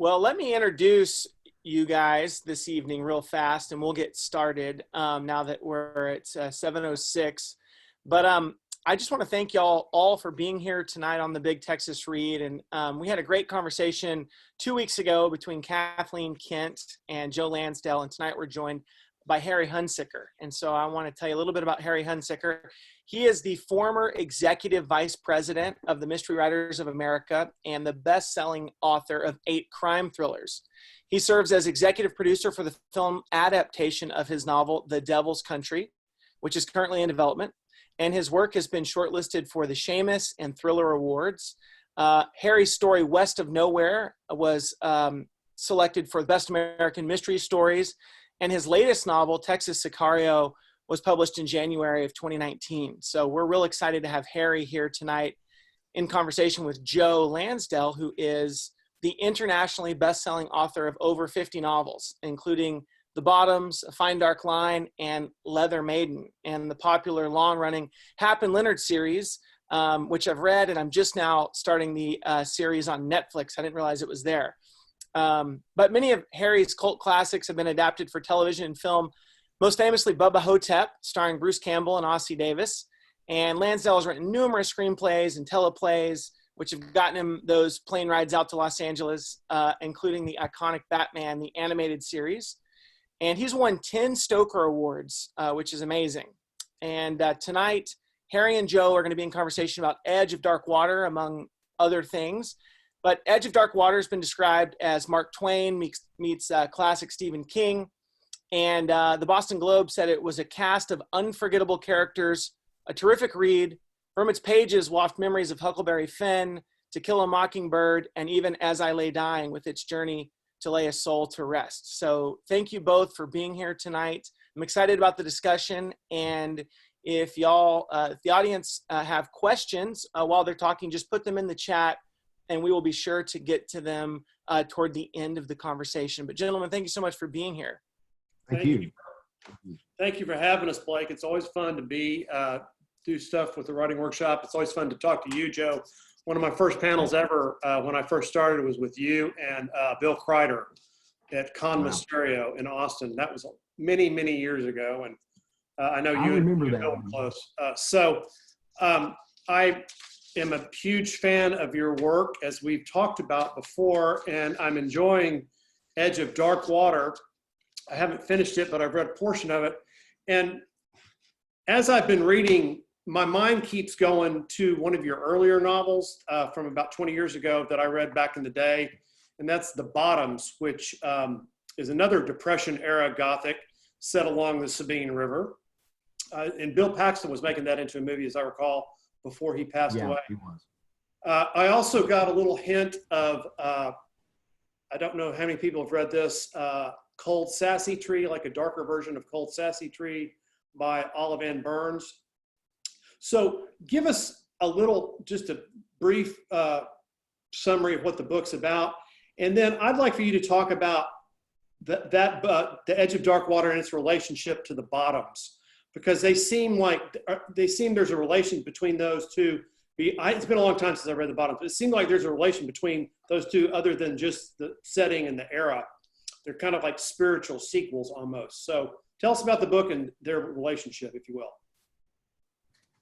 Well, let me introduce you guys this evening real fast, and we'll get started now that we're at 7:06. But I just want to thank y'all all for being here tonight on the Big Texas Read. And we had a great conversation 2 weeks ago between Kathleen Kent and Joe Lansdale, and tonight we're joined by Harry Hunsicker. And so I want to tell you a little bit about Harry Hunsicker. He is the former executive vice president of the Mystery Writers of America and the best-selling author of 8 crime thrillers. He serves as executive producer for the film adaptation of his novel, The Devil's Country, which is currently in development. And his work has been shortlisted for the Shamus and Thriller Awards. Harry's story, West of Nowhere, was selected for Best American Mystery Stories. And his latest novel, Texas Sicario, was published in January of 2019. So we're real excited to have Harry here tonight in conversation with Joe Lansdale, who is the internationally best-selling author of over 50 novels, including The Bottoms, A Fine Dark Line, and Leather Maiden, and the popular long-running Hap and Leonard series, which I've read, and I'm just now starting the series on Netflix. I didn't realize it was there. But many of Harry's cult classics have been adapted for television and film, most famously Bubba Hotep, starring Bruce Campbell and Ossie Davis. And Lansdale has written numerous screenplays and teleplays, which have gotten him those plane rides out to Los Angeles, including the iconic Batman, the animated series. And he's won 10 Stoker Awards, which is amazing. And tonight, Harry and Joe are going to be in conversation about Edge of Dark Water, among other things. But Edge of Dark Water has been described as Mark Twain meets classic Stephen King. And the Boston Globe said it was a cast of unforgettable characters, a terrific read. From its pages waft memories of Huckleberry Finn, To Kill a Mockingbird, and even As I Lay Dying, with its journey to lay a soul to rest. So thank you both for being here tonight. I'm excited about the discussion. And if y'all, if the audience have questions while they're talking, just put them in the chat, and we will be sure to get to them toward the end of the conversation. But gentlemen, thank you so much for being here. Thank you. Thank you for having us, Blake. It's always fun to do stuff with the writing workshop. It's always fun to talk to you, Joe. One of my first panels ever when I first started was with you and Bill Kreider at Con Mysterio in Austin. That was many, many years ago. And I know you and Bill were close. I am a huge fan of your work, as we've talked about before, and I'm enjoying Edge of Dark Water. I haven't finished it, but I've read a portion of it. And as I've been reading, my mind keeps going to one of your earlier novels from about 20 years ago that I read back in the day, and that's The Bottoms, which is another Depression-era Gothic set along the Sabine River. And Bill Paxton was making that into a movie, as I recall, before he passed away. He was. I also got a little hint of, I don't know how many people have read this, Cold Sassy Tree, like a darker version of Cold Sassy Tree by Olive Ann Burns. So give us a little, just a brief summary of what the book's about. And then I'd like for you to talk about the Edge of Dark Water and its relationship to The Bottoms, because they seem there's a relation between those two. It's been a long time since I read The Bottoms, but it seemed like there's a relation between those two other than just the setting and the era. They're kind of like spiritual sequels almost. So tell us about the book and their relationship, if you will.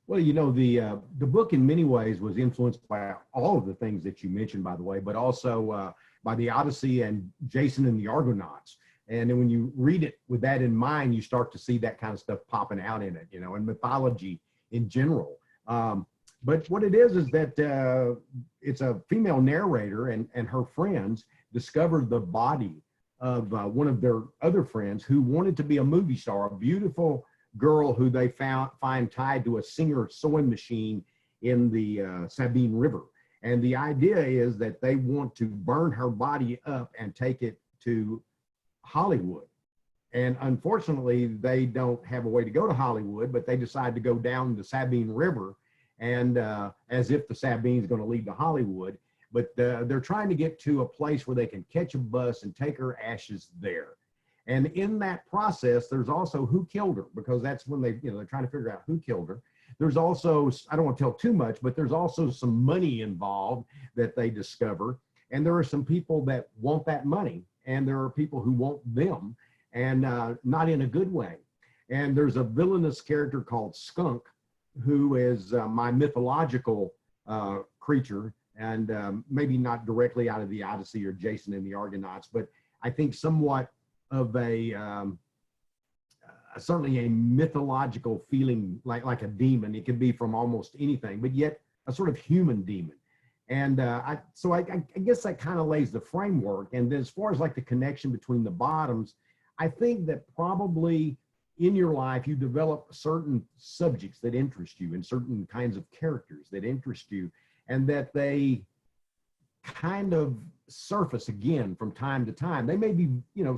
Well, you know, the book in many ways was influenced by all of the things that you mentioned, by the way, but also by the Odyssey and Jason and the Argonauts. And then when you read it with that in mind, you start to see that kind of stuff popping out in it, you know, and mythology in general. But what it is that it's a female narrator and her friends discovered the body of one of their other friends who wanted to be a movie star, a beautiful girl who they find tied to a Singer sewing machine in the Sabine River. And the idea is that they want to burn her body up and take it to Hollywood. And unfortunately, they don't have a way to go to Hollywood, but they decide to go down the Sabine River, and as if the Sabine is going to lead to Hollywood. But they're trying to get to a place where they can catch a bus and take her ashes there. And in that process, there's also who killed her, because that's when they're trying to figure out who killed her. There's also, I don't want to tell too much, but there's also some money involved that they discover. And there are some people that want that money, and there are people who want them, and not in a good way. And there's a villainous character called Skunk, who is my mythological creature, and maybe not directly out of the Odyssey or Jason and the Argonauts, but I think somewhat of a certainly a mythological feeling, like a demon. It can be from almost anything, but yet a sort of human demon. And I guess that kind of lays the framework. And then as far as like the connection between the bottoms, I think that probably in your life you develop certain subjects that interest you and certain kinds of characters that interest you, and that they kind of surface again from time to time. They may be,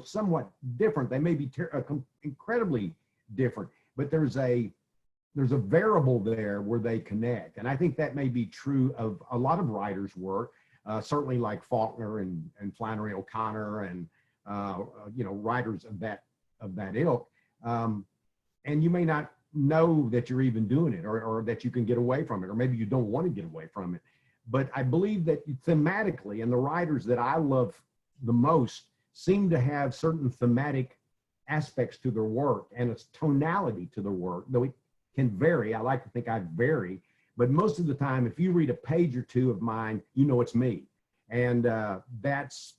somewhat different. They may be incredibly different, but there's a variable there where they connect. And I think that may be true of a lot of writers' work, certainly like Faulkner and Flannery O'Connor and, writers of that ilk. And you may not know that you're even doing it, or that you can get away from it, or maybe you don't want to get away from it. But I believe that thematically, and the writers that I love the most seem to have certain thematic aspects to their work and a tonality to their work, though it can vary. I like to think I vary, but most of the time, if you read a page or two of mine, it's me, and that's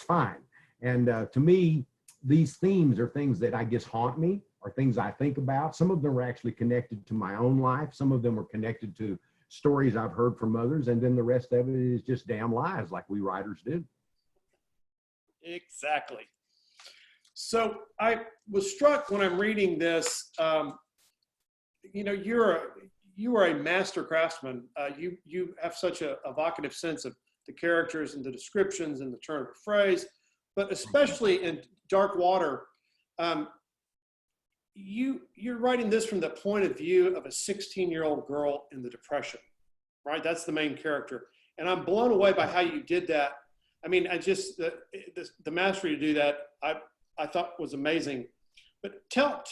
fine. And to me, these themes are things that I guess haunt me, or things I think about. Some of them are actually connected to my own life. Some of them are connected to stories I've heard from others, and then the rest of it is just damn lies, like we writers do. Exactly. So I was struck when I'm reading this. You are a master craftsman. You have such a evocative sense of the characters and the descriptions and the turn of phrase, but especially in Dark Water, you're writing this from the point of view of a 16-year-old girl in the Depression, right? That's the main character. And I'm blown away by how you did that. I mean, the mastery to do that, I thought was amazing. But tell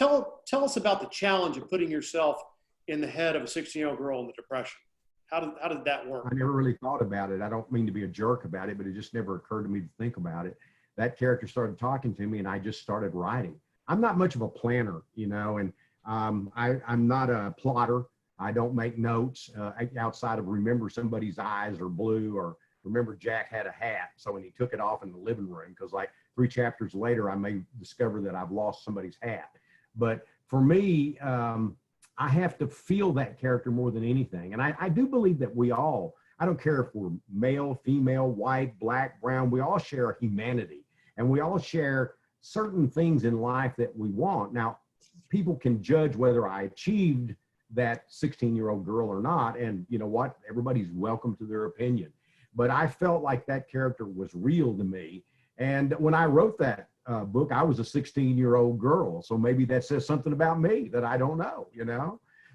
us about the challenge of putting yourself in the head of a 16-year-old girl in the Depression. How did that work? I never really thought about it. I don't mean to be a jerk about it, but it just never occurred to me to think about it. That character started talking to me, and I just started writing. I'm not much of a planner, and I'm not a plotter. I don't make notes outside of remember somebody's eyes are blue, or remember Jack had a hat, so when he took it off in the living room, because like 3 chapters later, I may discover that I've lost somebody's hat. But for me, I have to feel that character more than anything. And I do believe that we all, I don't care if we're male, female, white, black, brown, we all share a humanity, and we all share certain things in life that we want. Now, people can judge whether I achieved that 16-year-old girl or not. And you know what? Everybody's welcome to their opinion. But I felt like that character was real to me. And when I wrote that book, I was a 16-year-old girl. So maybe that says something about me that I don't know,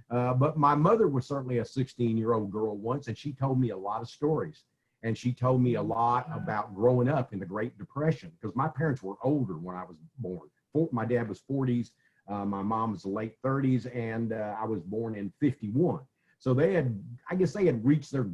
But my mother was certainly a 16-year-old girl once, and she told me a lot of stories. And she told me a lot about growing up in the Great Depression, because my parents were older when I was born. My dad was 40s, my mom was late 30s, and I was born in 51. So I guess they had reached their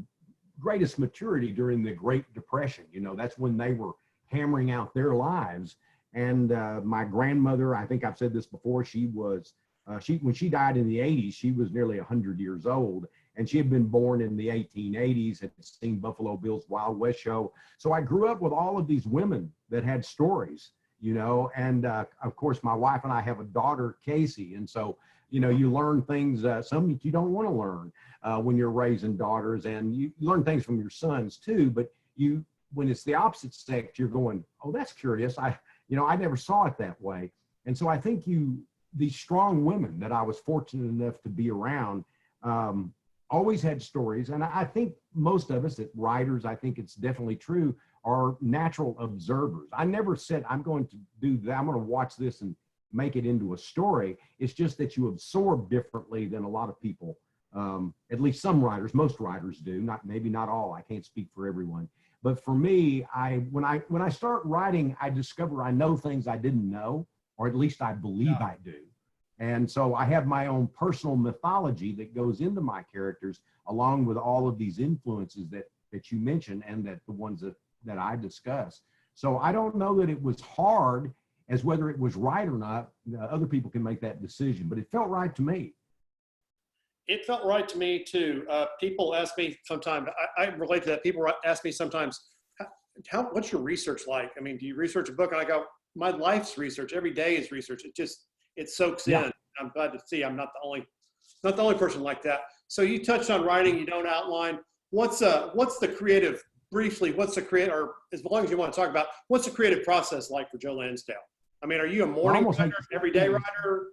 greatest maturity during the Great Depression. That's when they were hammering out their lives. And my grandmother, I think I've said this before, when she died in the 80s, she was nearly 100 years old. And she had been born in the 1880s, had seen Buffalo Bill's Wild West show. So I grew up with all of these women that had stories, and of course, my wife and I have a daughter, Casey. And so, you learn things, some that you don't want to learn when you're raising daughters, and you learn things from your sons too. But when it's the opposite sex, you're going, oh, that's curious. I never saw it that way. And so I think these strong women that I was fortunate enough to be around, always had stories. And I think most of us that writers, I think it's definitely true, are natural observers. I never said I'm going to do that. I'm going to watch this and make it into a story. It's just that you absorb differently than a lot of people. At least some writers, most writers do, maybe not all. I can't speak for everyone. But for me, when I start writing, I discover I know things I didn't know, or at least I believe I do. And so I have my own personal mythology that goes into my characters, along with all of these influences that you mentioned, and that the ones that that I discuss. So I don't know that it was hard as whether it was right or not. Other people can make that decision, but it felt right to me. It felt right to me too. People ask me sometimes, I relate to that. People ask me sometimes, what's your research like? I mean, do you research a book? And I go, my life's research. Every day is research. It soaks in. I'm glad to see I'm not the only person like that. So you touched on writing, you don't outline. What's the creative, briefly, or as long as you want to talk about, what's the creative process like for Joe Lansdale? I mean, are you a morning writer, everyday writer?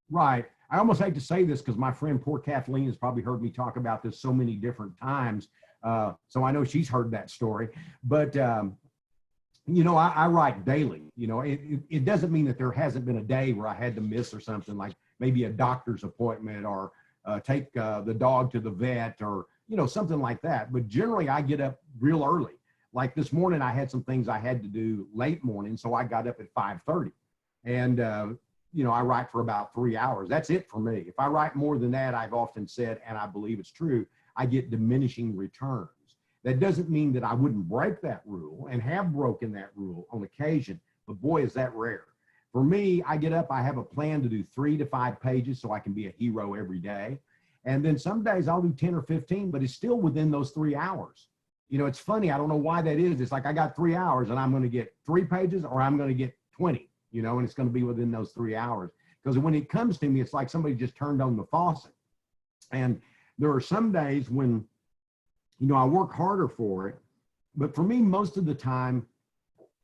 Right. I almost hate to say this because my friend, poor Kathleen, has probably heard me talk about this so many different times. So I know she's heard that story. But, you know, I write daily. You know, it doesn't mean that there hasn't been a day where I had to miss or something, like maybe a doctor's appointment or take the dog to the vet or, you know, something like that. But generally, I get up real early. Like this morning, I had some things I had to do late morning, so I got up at 5:30. And, you know, I write for about 3 hours. That's it for me. If I write more than that, I've often said, and I believe it's true, I get diminishing returns. That doesn't mean that I wouldn't break that rule, and have broken that rule on occasion, but boy, is that rare. For me, I get up, I have a plan to do 3 to 5 pages so I can be a hero every day. And then some days I'll do 10 or 15, but it's still within those 3 hours. You know, it's funny, I don't know why that is. It's like I got 3 hours and I'm going to get 3 pages or I'm going to get 20. You know, and it's going to be within those 3 hours. Because when it comes to me, it's like somebody just turned on the faucet. And there are some days when, you know, I work harder for it. But for me, most of the time,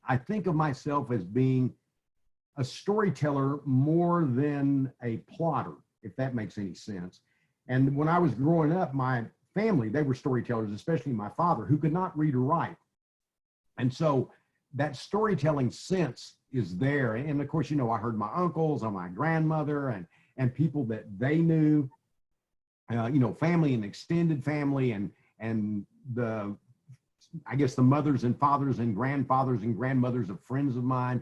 I think of myself as being a storyteller more than a plotter, if that makes any sense. And when I was growing up, my family, they were storytellers, especially my father, who could not read or write. And so that storytelling sense is there. And of course, you know, I heard my uncles and my grandmother and people that they knew, you know, family and extended family and I guess the mothers and fathers and grandfathers and grandmothers of friends of mine.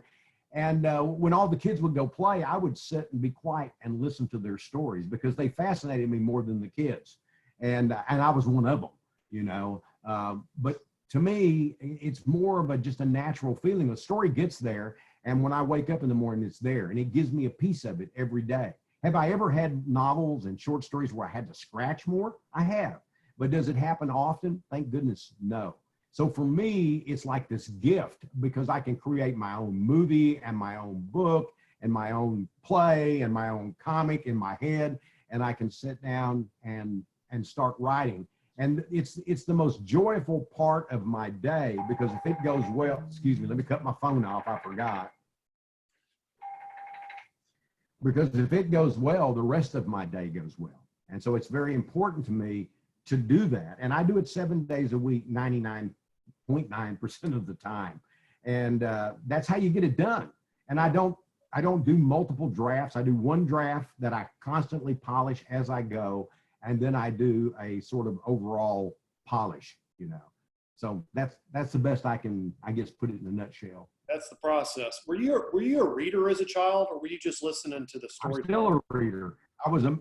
And when all the kids would go play, I would sit and be quiet and listen to their stories because they fascinated me more than the kids. And I was one of them, you know, but to me, it's more of just a natural feeling. The story gets there. And when I wake up in the morning, it's there. And it gives me a piece of it every day. Have I ever had novels and short stories where I had to scratch more? I have. But does it happen often? Thank goodness, no. So for me, it's like this gift because I can create my own movie and my own book and my own play and my own comic in my head. And I can sit down and start writing. And it's the most joyful part of my day because if it goes well, excuse me, let me cut my phone off, I forgot. Because if it goes well, the rest of my day goes well. And so it's very important to me to do that. And I do it 7 days a week, 99.9% of the time. And that's how you get it done. And I don't do multiple drafts. I do one draft that I constantly polish as I go. And then I do a sort of overall polish, you know. So that's the best I can, I guess, put it in a nutshell. That's the process. Were you a reader as a child, or were you just listening to the story? I'm still a reader. I was a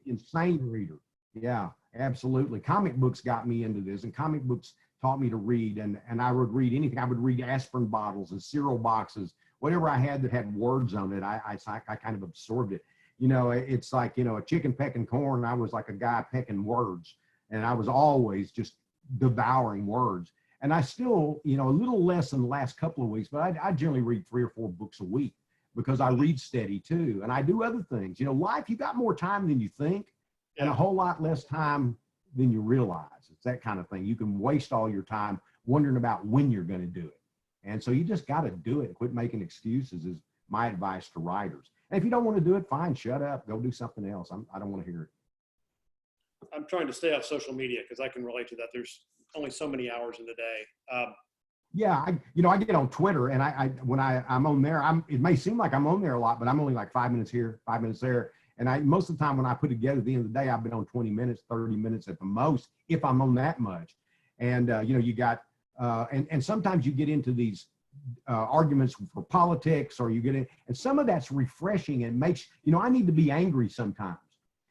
insane reader. Yeah, absolutely. Comic books got me into this, and comic books taught me to read. And I would read anything. I would read aspirin bottles and cereal boxes, whatever I had that had words on it. I kind of absorbed it. You know, it's like, you know, a chicken pecking corn. I was like a guy pecking words, and I was always just devouring words. And I still, you know, a little less in the last couple of weeks, but I generally read 3 or 4 books a week because I read steady too. And I do other things. You know, life, you got more time than you think and a whole lot less time than you realize. It's that kind of thing. You can waste all your time wondering about when you're going to do it. And so you just got to do it. Quit making excuses is my advice to writers. And if you don't want to do it, fine, shut up, go do something else. I don't want to hear it. I'm trying to stay off social media because I can relate to that. There's only so many hours in the day. Yeah, I get on Twitter, and when I'm on there, it may seem like I'm on there a lot, but I'm only like 5 minutes here, 5 minutes there. And most of the time when I put it together at the end of the day, I've been on 20 minutes, 30 minutes at the most, if I'm on that much. And, you know, you got, and sometimes you get into these arguments for politics, or you get in, and some of that's refreshing and makes, you know, I need to be angry sometimes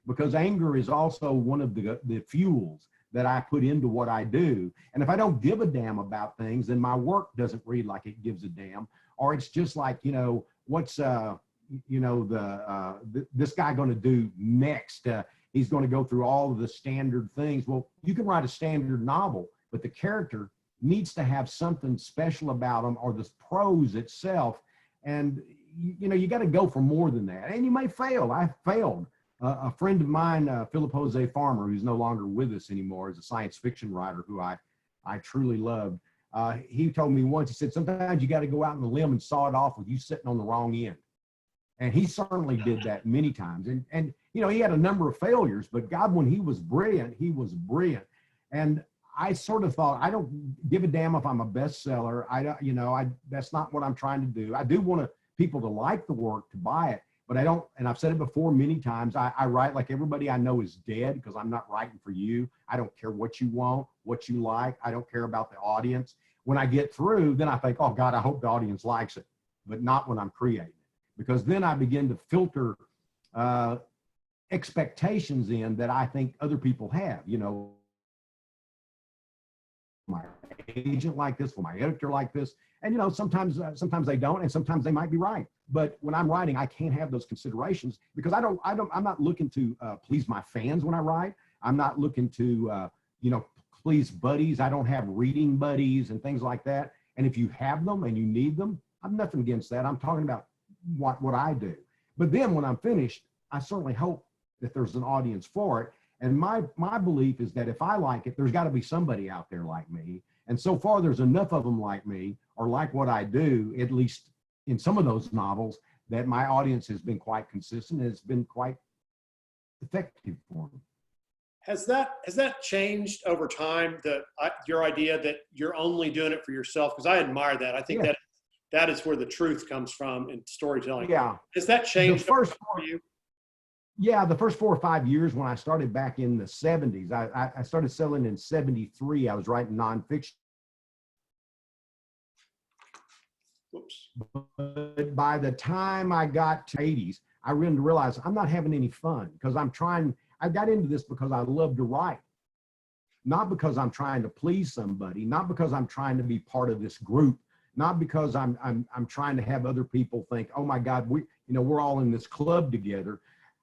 because anger is also one of the fuels that I put into what I do. And if I don't give a damn about things, then my work doesn't read like it gives a damn. Or it's just like, you know, what's, you know, this guy going to do next? He's going to go through all of the standard things. Well, you can write a standard novel, but the character needs to have something special about them, or the prose itself. And, you know, you got to go for more than that. And you may fail. I failed. A friend of mine, Philip Jose Farmer, who's no longer with us anymore, is a science fiction writer who I truly loved. He told me once, he said, sometimes you got to go out on the limb and saw it off with you sitting on the wrong end. And he certainly did that many times. And you know, he had a number of failures, but God, when he was brilliant, he was brilliant. And I sort of thought, I don't give a damn if I'm a bestseller. You know, that's not what I'm trying to do. I do want people to like the work, to buy it, but I don't, and I've said it before many times, I write like everybody I know is dead, because I'm not writing for you. I don't care what you want, what you like. I don't care about the audience. When I get through, then I think, oh God, I hope the audience likes it, but not when I'm creating. Because then I begin to filter expectations in that I think other people have. You know, my agent like this, or my editor like this, and you know, sometimes they don't, and sometimes they might be right. But when I'm writing, I can't have those considerations, because I'm not looking to please my fans when I write. I'm not looking to you know, please buddies. I don't have reading buddies and things like that. And if you have them and you need them, I'm nothing against that. I'm talking about what I do. But then when I'm finished, I certainly hope that there's an audience for it. And my belief is that if I like it, there's got to be somebody out there like me. And so far, there's enough of them like me, or like what I do, at least in some of those novels, that my audience has been quite consistent, and it's been quite effective for me. Has that changed over time, your idea that you're only doing it for yourself? Because I admire that. I think that is where the truth comes from in storytelling. Yeah. Has that changed for you? Yeah, the first 4 or 5 years when I started back in the 70s, I started selling in 73. I was writing nonfiction. Whoops. But by the time I got to 80s, I really realized I'm not having any fun, because I got into this because I love to write, not because I'm trying to please somebody, not because I'm trying to be part of this group, not because I'm trying to have other people think, oh my God, we're all in this club together.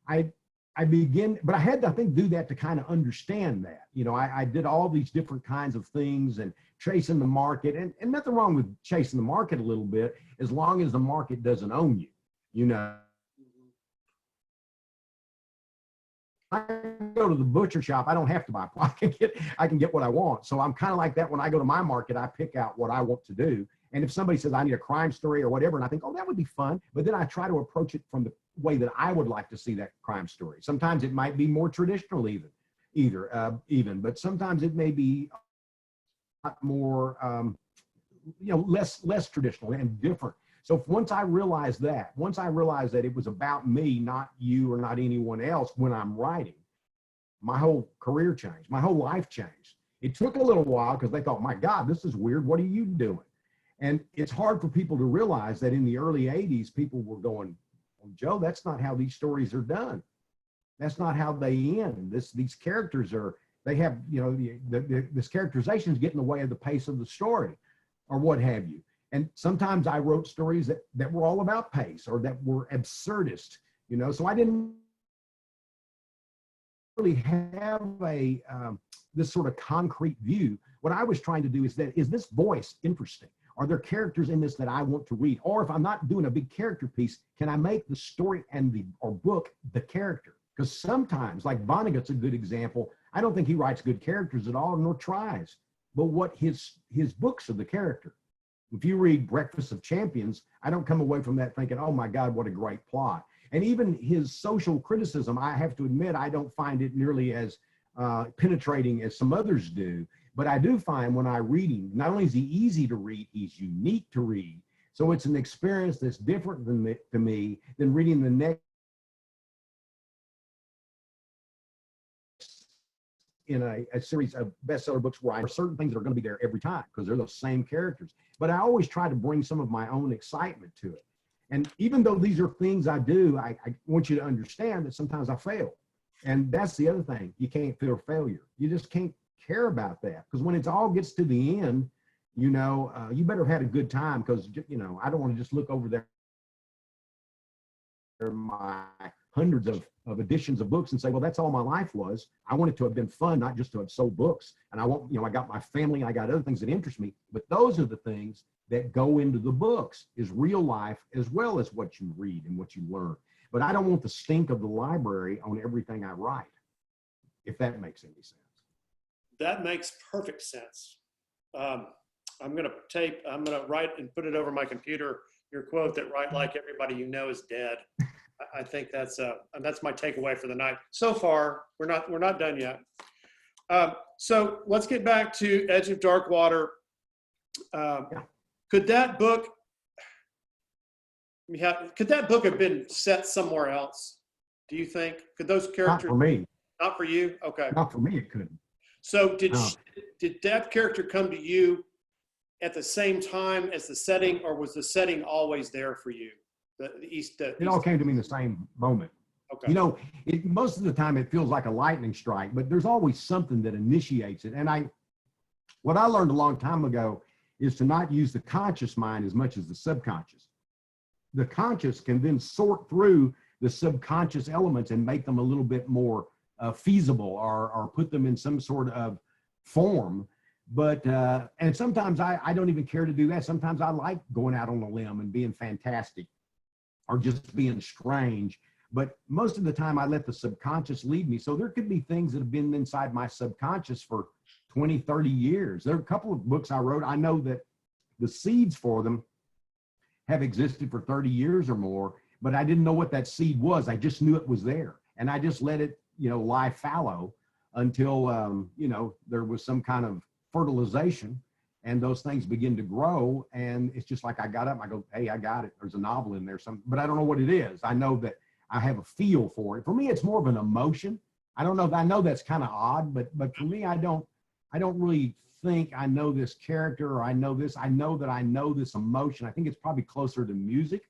I begin, but I had to, I think, do that to kind of understand that. You know, I did all these different kinds of things and chasing the market, and nothing wrong with chasing the market a little bit, as long as the market doesn't own you. You know, I go to the butcher shop, I don't have to buy. I can get what I want. So I'm kind of like that. When I go to my market, I pick out what I want to do. And if somebody says I need a crime story or whatever, and I think, oh, that would be fun, but then I try to approach it from the way that I would like to see that crime story. Sometimes it might be more traditional even, but sometimes it may be a lot more, less traditional and different. So once I realized that it was about me, not you or not anyone else when I'm writing, my whole career changed, my whole life changed. It took a little while because they thought, my God, this is weird. What are you doing? And it's hard for people to realize that in the early 80s, people were going, well, Joe, that's not how these stories are done. That's not how they end. These characters they have, this characterization is getting in the way of the pace of the story or what have you. And sometimes I wrote stories that were all about pace or that were absurdist, so I didn't really have this sort of concrete view. What I was trying to do is this voice interesting? Are there characters in this that I want to read? Or if I'm not doing a big character piece, can I make the story or book the character? Because sometimes, like Vonnegut's a good example, I don't think he writes good characters at all, nor tries. But what his books are the character. If you read Breakfast of Champions, I don't come away from that thinking, oh my God, what a great plot. And even his social criticism, I have to admit, I don't find it nearly as penetrating as some others do. But I do find when I read him, not only is he easy to read, he's unique to read. So it's an experience that's different to me than reading the next in a series of bestseller books where there are certain things that are going to be there every time because they're those same characters. But I always try to bring some of my own excitement to it. And even though these are things I do, I want you to understand that sometimes I fail. And that's the other thing. You can't fear failure. You just can't care about that. Because when it all gets to the end, you know, you better have had a good time, because, you know, I don't want to just look over there my hundreds of editions of books and say, well, that's all my life was. I want it to have been fun, not just to have sold books. And I want, you know, I got my family, I got other things that interest me, but those are the things that go into the books, is real life as well as what you read and what you learn. But I don't want the stink of the library on everything I write, if that makes any sense. That makes perfect sense. I'm going to write and put it over my computer, your quote that "write like everybody you know is dead." I think that's my takeaway for the night. So far, we're not done yet. So let's get back to Edge of Dark Water. Could that book have been set somewhere else? Do you think? Could those characters? Not for me. Not for you? Okay. Not for me, it couldn't. So did that character come to you at the same time as the setting, or was the setting always there for you? It all came to me in the same moment. Okay. You know, most of the time it feels like a lightning strike, but there's always something that initiates it. And what I learned a long time ago is to not use the conscious mind as much as the subconscious. The conscious can then sort through the subconscious elements and make them a little bit more feasible, or put them in some sort of form. But, and sometimes I don't even care to do that. Sometimes I like going out on a limb and being fantastic, or just being strange. But most of the time I let the subconscious lead me. So there could be things that have been inside my subconscious for 20, 30 years. There are a couple of books I wrote. I know that the seeds for them have existed for 30 years or more, but I didn't know what that seed was. I just knew it was there. And I just let it, you know, lie fallow until, you know, there was some kind of fertilization, and those things begin to grow. And it's just like I got up, I go, hey, I got it. There's a novel in there, but I don't know what it is. I know that I have a feel for it. For me, it's more of an emotion. I don't know. I know that's kind of odd, but for me, I don't really think I know this character, or I know this. I know that I know this emotion. I think it's probably closer to music,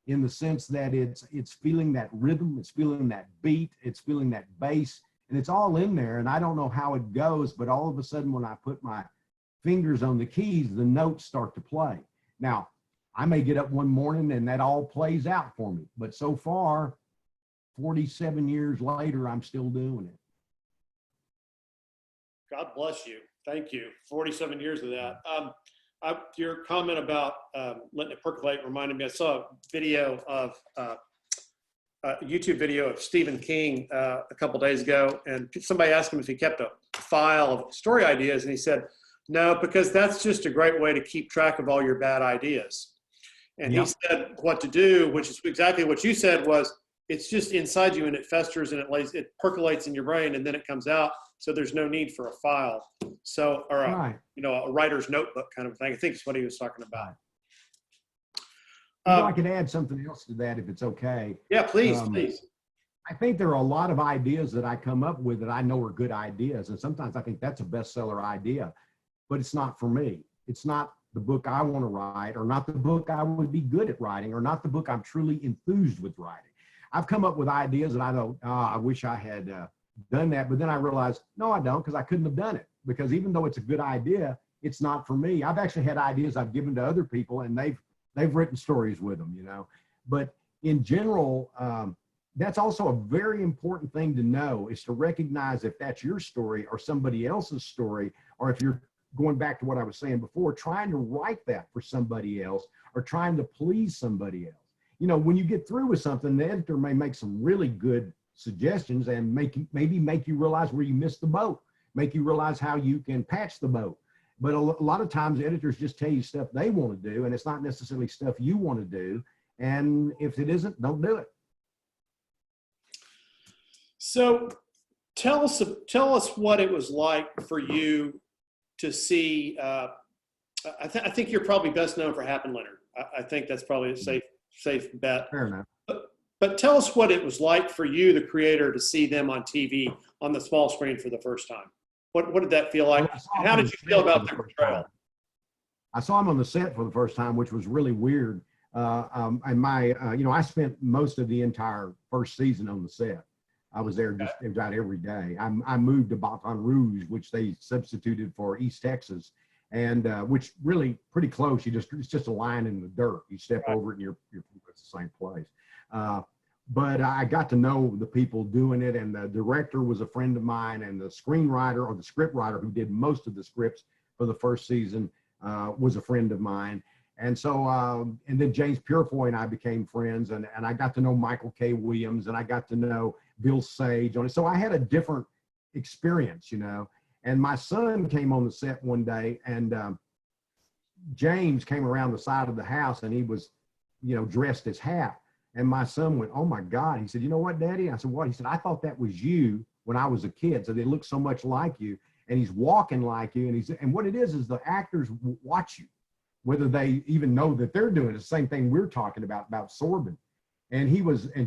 in the sense that it's feeling that rhythm, it's feeling that beat, it's feeling that bass, and it's all in there. And I don't know how it goes, but all of a sudden when I put my fingers on the keys, the notes start to play. Now, I may get up one morning and that all plays out for me, but so far, 47 years later, I'm still doing it. God bless you. Thank you. 47 years of that. Your comment about letting it percolate reminded me, I saw a video of a YouTube video of Stephen King a couple days ago, and somebody asked him if he kept a file of story ideas, and he said, no, because that's just a great way to keep track of all your bad ideas. And He said what to do, which is exactly what you said, was it's just inside you and it festers and it percolates in your brain and then it comes out. So there's no need for a file. So, or a writer's notebook kind of thing. I think it's what he was talking about. I could add something else to that if it's okay. Yeah, please, please. I think there are a lot of ideas that I come up with that I know are good ideas. And sometimes I think that's a bestseller idea, but it's not for me. It's not the book I want to write, or not the book I would be good at writing, or not the book I'm truly enthused with writing. I've come up with ideas and I go, I wish I had done that. But then I realized, no, I don't, because I couldn't have done it. Because even though it's a good idea, it's not for me. I've actually had ideas I've given to other people and they've written stories with them, you know. But in general, that's also a very important thing to know, is to recognize if that's your story or somebody else's story, or if you're going back to what I was saying before, trying to write that for somebody else or trying to please somebody else. You know, when you get through with something, the editor may make some really good suggestions and maybe make you realize where you missed the boat, make you realize how you can patch the boat. But a lot of times editors just tell you stuff they want to do, and it's not necessarily stuff you want to do. And if it isn't, don't do it. So tell us what it was like for you to see. I think you're probably best known for Hap and Leonard. I think that's probably a safe bet. Fair enough. But tell us what it was like for you, the creator, to see them on TV on the small screen for the first time. What did that feel like? And how did you feel about their portrayal? I saw him on the set for the first time, which was really weird. And I spent most of the entire first season on the set. I was there just about every day. I moved to Baton Rouge, which they substituted for East Texas, and which really pretty close. It's just a line in the dirt. You step over it and you're it's the same place. But I got to know the people doing it, and the director was a friend of mine, and the screenwriter or the script writer who did most of the scripts for the first season was a friend of mine. And so, and then James Purefoy and I became friends, and I got to know Michael K. Williams, and I got to know Bill Sage on it. So I had a different experience, you know. And my son came on the set one day, and James came around the side of the house, and he was, you know, dressed as Hap. And my son went, "Oh my God." He said, "You know what, Daddy?" I said, "What?" He said, "I thought that was you when I was a kid. So they look so much like you, and he's walking like you." And what it is the actors watch you, whether they even know that they're doing it. The same thing we're talking about Sorbin. And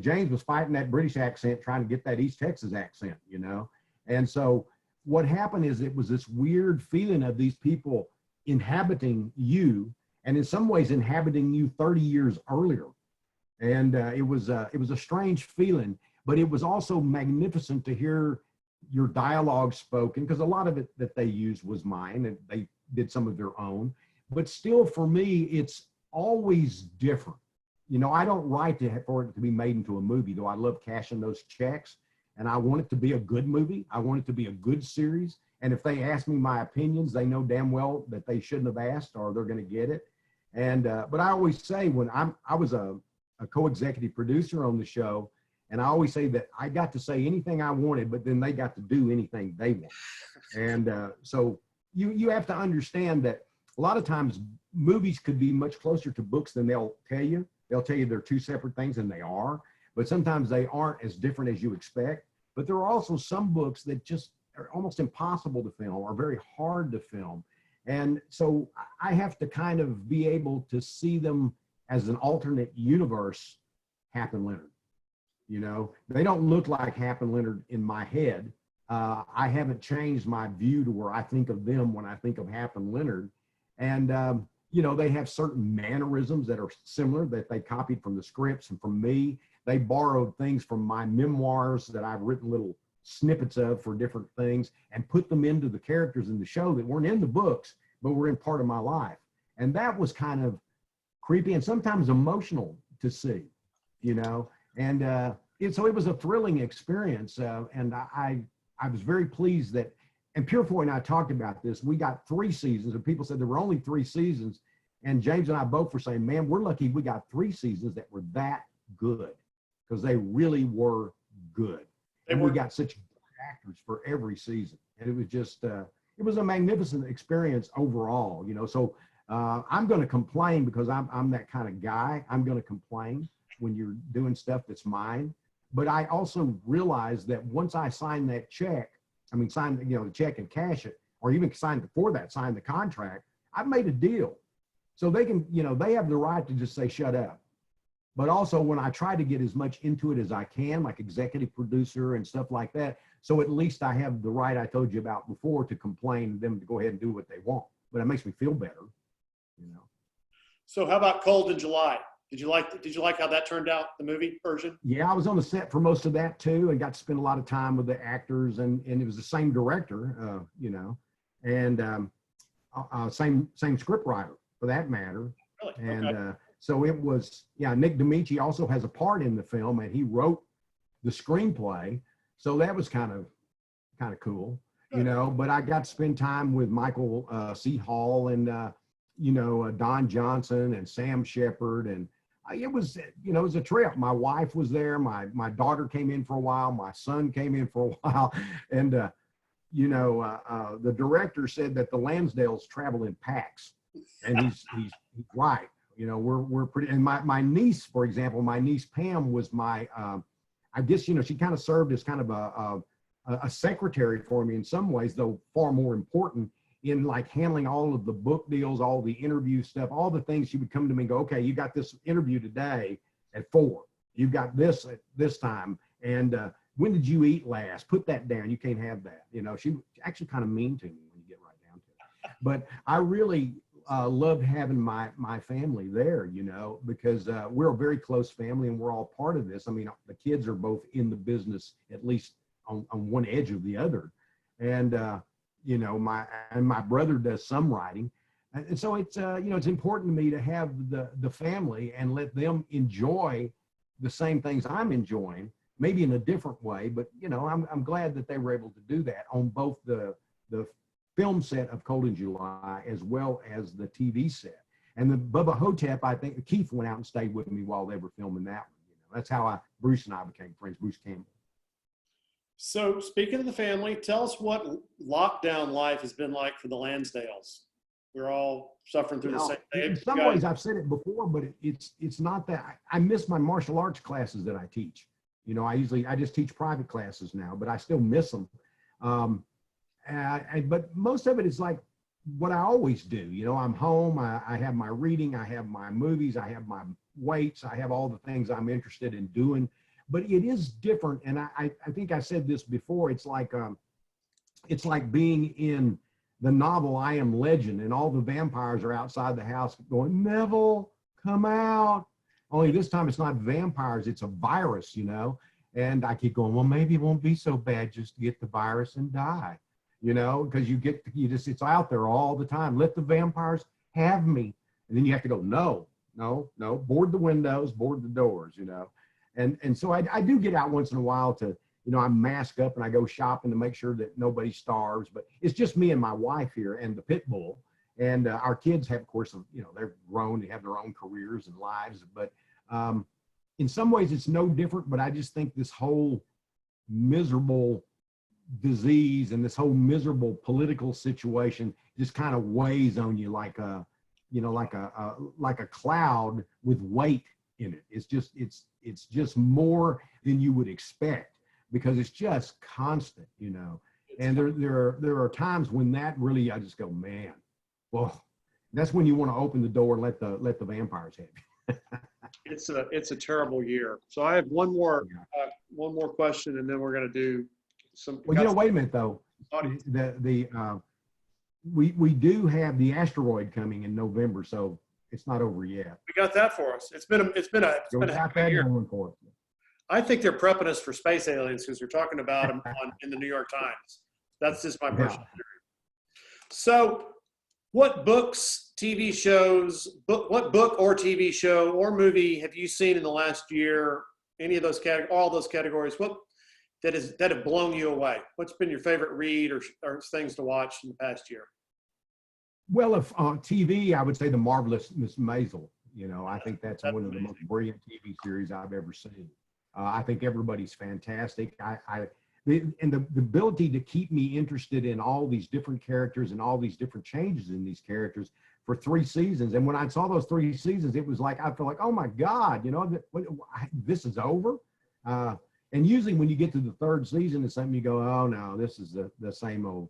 James was fighting that British accent, trying to get that East Texas accent, you know? And so what happened is it was this weird feeling of these people inhabiting you, and in some ways inhabiting you 30 years earlier. And it was a strange feeling, but it was also magnificent to hear your dialogue spoken, because a lot of it that they used was mine, and they did some of their own. But still, for me, it's always different. You know, I don't write for it to be made into a movie, though I love cashing those checks. And I want it to be a good movie. I want it to be a good series. And if they ask me my opinions, they know damn well that they shouldn't have asked, or they're going to get it. And but I always say, when I was a co-executive producer on the show, and I always say that I got to say anything I wanted, but then they got to do anything they want. And so you have to understand that a lot of times movies could be much closer to books than they'll tell you. They'll tell you they're two separate things, and they are, but sometimes they aren't as different as you expect. But there are also some books that just are almost impossible to film, or very hard to film. And so I have to kind of be able to see them as an alternate universe, Hap and Leonard. You know, they don't look like Hap and Leonard in my head. I haven't changed my view to where I think of them when I think of Hap and Leonard. And, you know, they have certain mannerisms that are similar, that they copied from the scripts and from me. They borrowed things from my memoirs that I've written little snippets of for different things, and put them into the characters in the show that weren't in the books, but were in part of my life. And that was kind of creepy and sometimes emotional to see, you know. And so it was a thrilling experience. And I was very pleased that, and Purefoy and I talked about this, we got 3 seasons, and people said there were only 3 seasons. And James and I both were saying, man, we're lucky we got 3 seasons that were that good, because they really were good. And we got such good actors for every season. And it was just, it was a magnificent experience overall, you know. So I'm going to complain, because I'm that kind of guy. I'm going to complain when you're doing stuff that's mine. But I also realized that once I sign that check, sign, you know, the check and cash it, or even sign the contract, I've made a deal. So they can, you know, they have the right to just say, shut up. But also, when I try to get as much into it as I can, like executive producer and stuff like that, so at least I have the right I told you about before to complain and them to go ahead and do what they want. But it makes me feel better, you know. So how about Cold in July? Did you like how that turned out, the movie version? Yeah, I was on the set for most of that too, and got to spend a lot of time with the actors, and it was the same director, you know, and same script writer for that matter. Really? And okay. So it was, yeah, Nick D'Amici also has a part in the film, and he wrote the screenplay. So that was kind of cool, you know. But I got to spend time with Michael C. Hall and, you know, Don Johnson and Sam Shepard. And it was, you know, it was a trip. My wife was there. My daughter came in for a while. My son came in for a while. And, you know, the director said that the Lansdales travel in packs. And he's right. You know, we're pretty, and my niece, for example, my niece Pam was my, I guess, you know, she kind of served as kind of a secretary for me in some ways, though far more important in like handling all of the book deals, all the interview stuff, all the things. She would come to me and go, okay, you got this interview today at 4. You got this at this time. And when did you eat last? Put that down. You can't have that. You know, she actually kind of mean to me when you get right down to it. But I really loved having my family there, you know, because we're a very close family and we're all part of this. I mean, the kids are both in the business, at least on one edge of the other. And, you know, my brother does some writing. And so it's, you know, it's important to me to have the family and let them enjoy the same things I'm enjoying, maybe in a different way. But, you know, I'm glad that they were able to do that on both the film set of Cold in July as well as the TV set. And the Bubba Hotep, I think Keith went out and stayed with me while they were filming that one. You know, that's how Bruce and I became friends, Bruce Campbell. So speaking of the family, tell us what lockdown life has been like for the Lansdales. We're all suffering through the same thing. In some ways, I've said it before, but it's not that. I miss my martial arts classes that I teach. You know, I just teach private classes now, but I still miss them. But most of it is like what I always do. You know, I'm home, I have my reading, I have my movies, I have my weights, I have all the things I'm interested in doing. But it is different, and I think I said this before. It's like being in the novel I Am Legend, and all the vampires are outside the house going, Neville, come out. Only this time it's not vampires, it's a virus, you know. And I keep going, well, maybe it won't be so bad just to get the virus and die. You know, because it's out there all the time. Let the vampires have me. And then you have to go, no, board the windows, board the doors, you know. And so I do get out once in a while to, you know, I mask up and I go shopping to make sure that nobody starves. But it's just me and my wife here and the pit bull. And our kids have, of course, you know, they're grown, they have their own careers and lives. But in some ways it's no different. But I just think this whole miserable disease and this whole miserable political situation just kind of weighs on you like a, you know, like a cloud with weight in it. It's just more than you would expect because it's just constant, you know. And there are times when that really, I just go, man, well, that's when you want to open the door and let the vampires have you. It's a terrible year. So I have one more question, and then we're going to do some. Well, you know, wait a minute though. We do have the asteroid coming in November, so it's not over yet. We got that for us. It's been a happy year. For us. I think they're prepping us for space aliens because they're talking about them in the New York Times. That's just my personal theory. So, what books, TV shows, what book or TV show or movie have you seen in the last year? Any of those all those categories? What that have blown you away? What's been your favorite read or things to watch in the past year? Well, if on TV, I would say The Marvelous Miss Maisel. You know, I think that's one of the most brilliant TV series I've ever seen. I think everybody's fantastic. The ability to keep me interested in all these different characters and all these different changes in these characters for 3 seasons. And when I saw those 3 seasons, it was like, I felt like, oh my God, you know, this is over. And usually when you get to the 3rd season, it's something you go, oh no, this is the same old.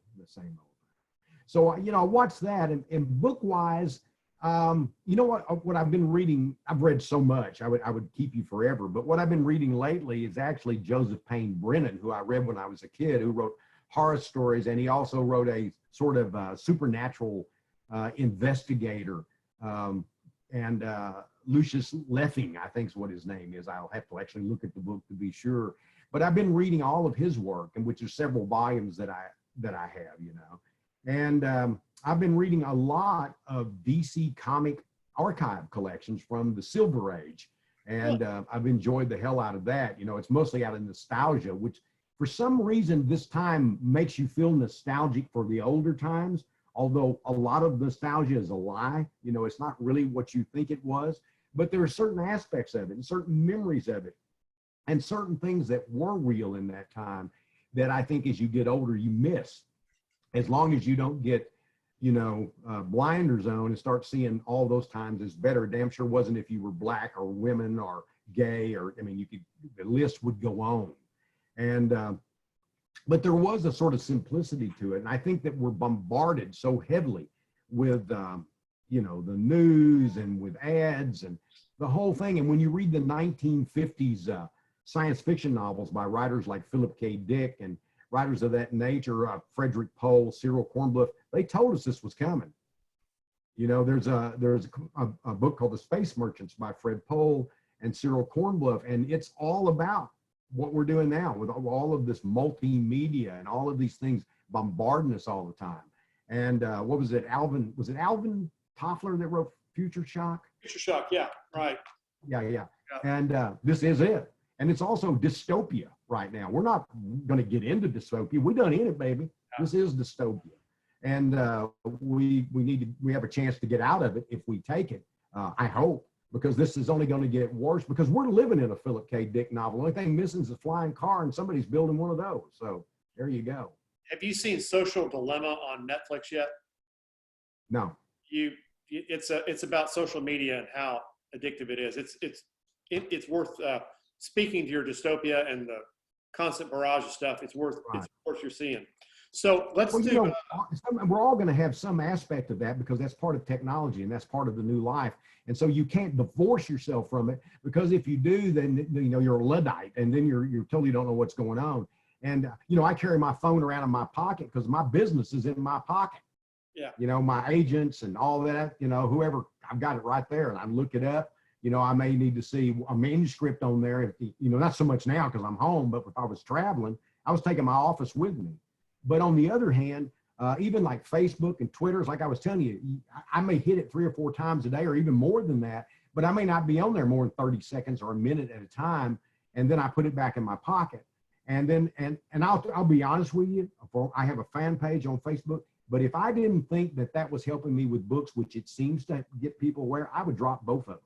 So, you know, I watched that, and book-wise, you know what I've been reading, I've read so much, I would keep you forever, but what I've been reading lately is actually Joseph Payne Brennan, who I read when I was a kid, who wrote horror stories, and he also wrote a sort of supernatural investigator, and Lucius Leffing, I think is what his name is. I'll have to actually look at the book to be sure, but I've been reading all of his work, and which is several volumes that I have, you know. And I've been reading a lot of DC comic archive collections from the Silver Age. And I've enjoyed the hell out of that. You know, it's mostly out of nostalgia, which for some reason this time makes you feel nostalgic for the older times. Although a lot of nostalgia is a lie. You know, it's not really what you think it was. But there are certain aspects of it and certain memories of it and certain things that were real in that time that I think as you get older, you miss. As long as you don't get, you know, blinders on and start seeing all those times as better. Damn sure wasn't if you were black or women or gay or, I mean, the list would go on. And, but there was a sort of simplicity to it. And I think that we're bombarded so heavily with, you know, the news and with ads and the whole thing. And when you read the 1950s science fiction novels by writers like Philip K. Dick and writers of that nature, Frederick Pohl, Cyril Kornbluth, they told us this was coming. You know, there's a book called The Space Merchants by Fred Pohl and Cyril Kornbluth, and it's all about what we're doing now with all of this multimedia and all of these things bombarding us all the time. And what was it, Alvin Toffler that wrote Future Shock? Future Shock, yeah, right. Yeah. And this is it. And it's also dystopia right now. We're not going to get into dystopia. We done in it, baby. Yeah. This is dystopia. And we have a chance to get out of it if we take it, I hope, because this is only going to get worse, because we're living in a Philip K. Dick novel. The only thing missing is a flying car, and somebody's building one of those. So there you go. Have you seen Social Dilemma on Netflix yet? No. It's about social media and how addictive it is. It's worth speaking to your dystopia and the constant barrage of stuff. It's worth you're seeing. So we're all going to have some aspect of that, because that's part of technology and that's part of the new life. And so you can't divorce yourself from it, because if you do, then you're a Luddite, and then you totally don't know what's going on. And I carry my phone around in my pocket because my business is in my pocket. Yeah. My agents and all that, whoever, I've got it right there, and I look it up. I may need to see a manuscript on there. If not so much now because I'm home, but if I was traveling, I was taking my office with me. But on the other hand, even like Facebook and Twitter, like I was telling you, I may hit it 3 or 4 times a day, or even more than that, but I may not be on there more than 30 seconds or a minute at a time. And then I put it back in my pocket. And then, and I'll be honest with you, I have a fan page on Facebook, but if I didn't think that was helping me with books, which it seems to get people aware, I would drop both of them.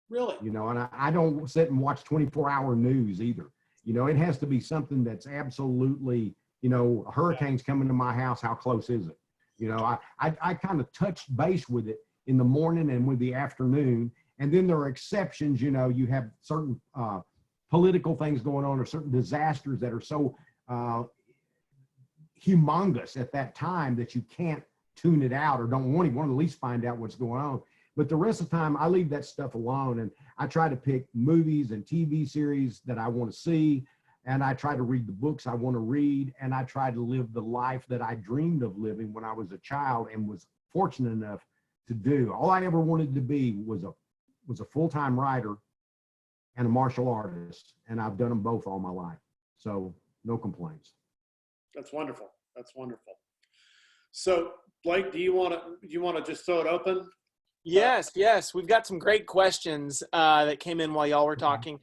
Really? And I don't sit and watch 24-hour news either. It has to be something that's absolutely, a hurricane's coming to my house, how close is it? I kind of touched base with it in the morning and with the afternoon. And then there are exceptions, you have certain political things going on, or certain disasters that are so humongous at that time that you can't tune it out, or don't want to at least find out what's going on. But the rest of the time, I leave that stuff alone, and I try to pick movies and TV series that I want to see, and I try to read the books I want to read, and I try to live the life that I dreamed of living when I was a child and was fortunate enough to do. All I ever wanted to be was a full-time writer and a martial artist, and I've done them both all my life. So no complaints. That's wonderful. That's wonderful. So Blake, do you want to just throw it open? Yes. We've got some great questions that came in while y'all were talking.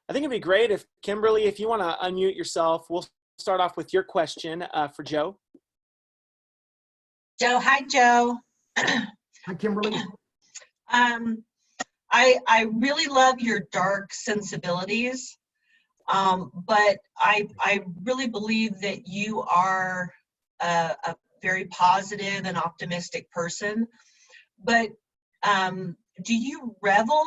I think it'd be great if Kimberly, if you want to unmute yourself, we'll start off with your question for Joe. Hi, Joe. Hi, Kimberly. I really love your dark sensibilities, but I really believe that you are a very positive and optimistic person. But do you revel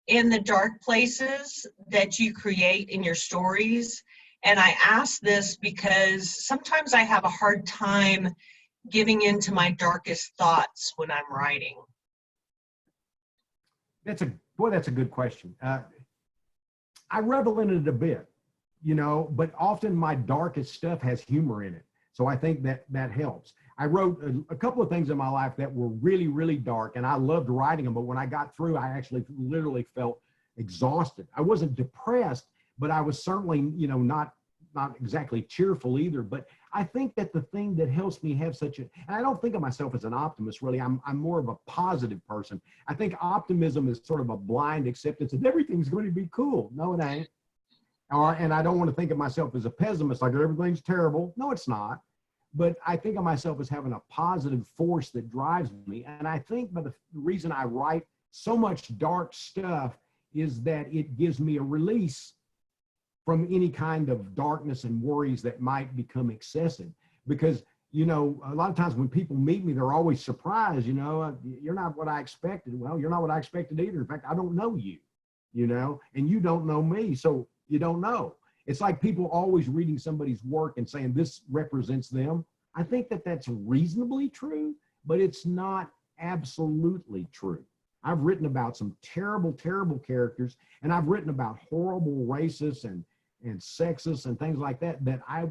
in the dark places that you create in your stories? And I ask this because sometimes I have a hard time giving into my darkest thoughts when I'm writing. That's a good question. I revel in it a bit, but often my darkest stuff has humor in it. So I think that helps. I wrote a couple of things in my life that were really, really dark, and I loved writing them. But when I got through, I actually literally felt exhausted. I wasn't depressed, but I was certainly, not exactly cheerful either. But I think that the thing that helps me have and I don't think of myself as an optimist, really. I'm more of a positive person. I think optimism is sort of a blind acceptance that everything's going to be cool. No, it ain't. And I don't want to think of myself as a pessimist, like everything's terrible. No, it's not. But I think of myself as having a positive force that drives me. And I think the reason I write so much dark stuff is that it gives me a release from any kind of darkness and worries that might become excessive. Because, a lot of times when people meet me, they're always surprised, you're not what I expected. Well, you're not what I expected either. In fact, I don't know you, and you don't know me. So you don't know. It's like people always reading somebody's work and saying this represents them. I think that that's reasonably true, but it's not absolutely true. I've written about some terrible, terrible characters, and I've written about horrible racists and sexists and things like that I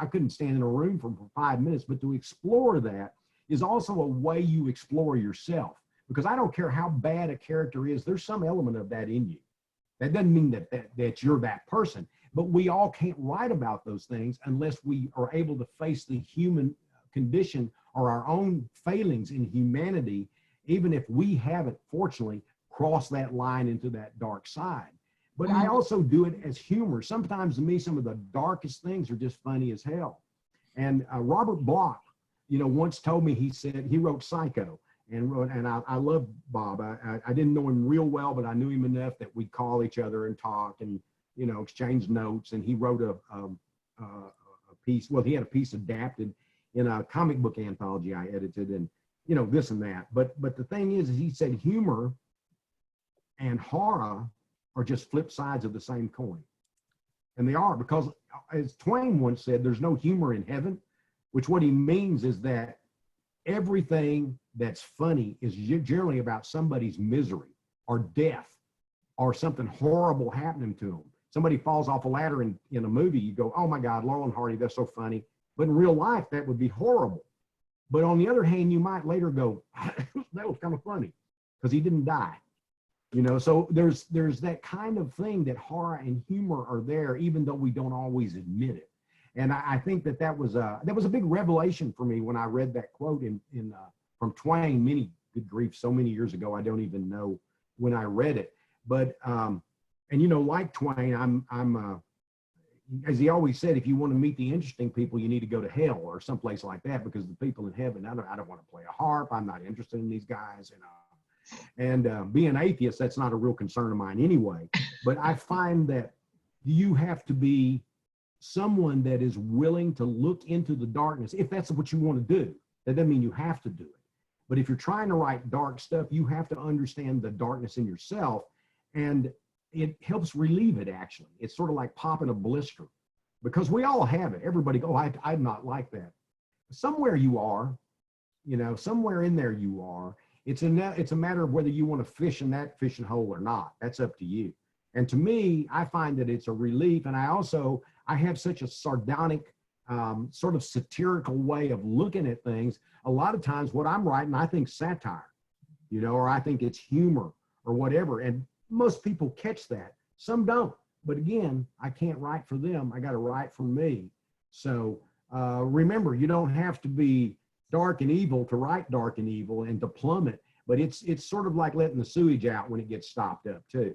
couldn't stand in a room for 5 minutes, but to explore that is also a way you explore yourself. Because I don't care how bad a character is, there's some element of that in you. That doesn't mean that you're that person, but we all can't write about those things unless we are able to face the human condition or our own failings in humanity, even if we haven't, fortunately, crossed that line into that dark side. But I also do it as humor. Sometimes to me, some of the darkest things are just funny as hell. And Robert Bloch, once told me, he said, he wrote Psycho. And I love Bob. I didn't know him real well, but I knew him enough that we'd call each other and talk and, exchange notes. And he wrote a piece. Well, he had a piece adapted in a comic book anthology I edited, and, this and that. But the thing is he said humor and horror are just flip sides of the same coin. And they are, because as Twain once said, there's no humor in heaven, which what he means is that everything that's funny is generally about somebody's misery or death or something horrible happening to them. Somebody falls off a ladder in a movie, you go, oh my God, Laurel and Hardy, that's so funny. But in real life, that would be horrible. But on the other hand, you might later go, that was kind of funny because he didn't die. So there's that kind of thing that horror and humor are there, even though we don't always admit it. And I think that was a big revelation for me when I read that quote from Twain, many good grief, so many years ago, I don't even know when I read it. But like Twain, I'm as he always said, if you want to meet the interesting people, you need to go to hell or someplace like that, because the people in heaven, I don't want to play a harp. I'm not interested in these guys. And being atheist, that's not a real concern of mine anyway. But I find that you have to be someone that is willing to look into the darkness, if that's what you want to do. That doesn't mean you have to do it. But if you're trying to write dark stuff, you have to understand the darkness in yourself, and it helps relieve it, actually. It's sort of like popping a blister, because we all have it. Everybody go, I'm not like that. Somewhere you are, somewhere in there you are. It's a matter of whether you want to fish in that fishing hole or not. That's up to you. And to me, I find that it's a relief. And I have such a sardonic, sort of satirical way of looking at things. A lot of times what I'm writing, I think satire, or I think it's humor or whatever. And most people catch that. Some don't. But again, I can't write for them. I got to write for me. So remember, you don't have to be dark and evil to write dark and evil and to plumb it. But it's sort of like letting the sewage out when it gets stopped up too.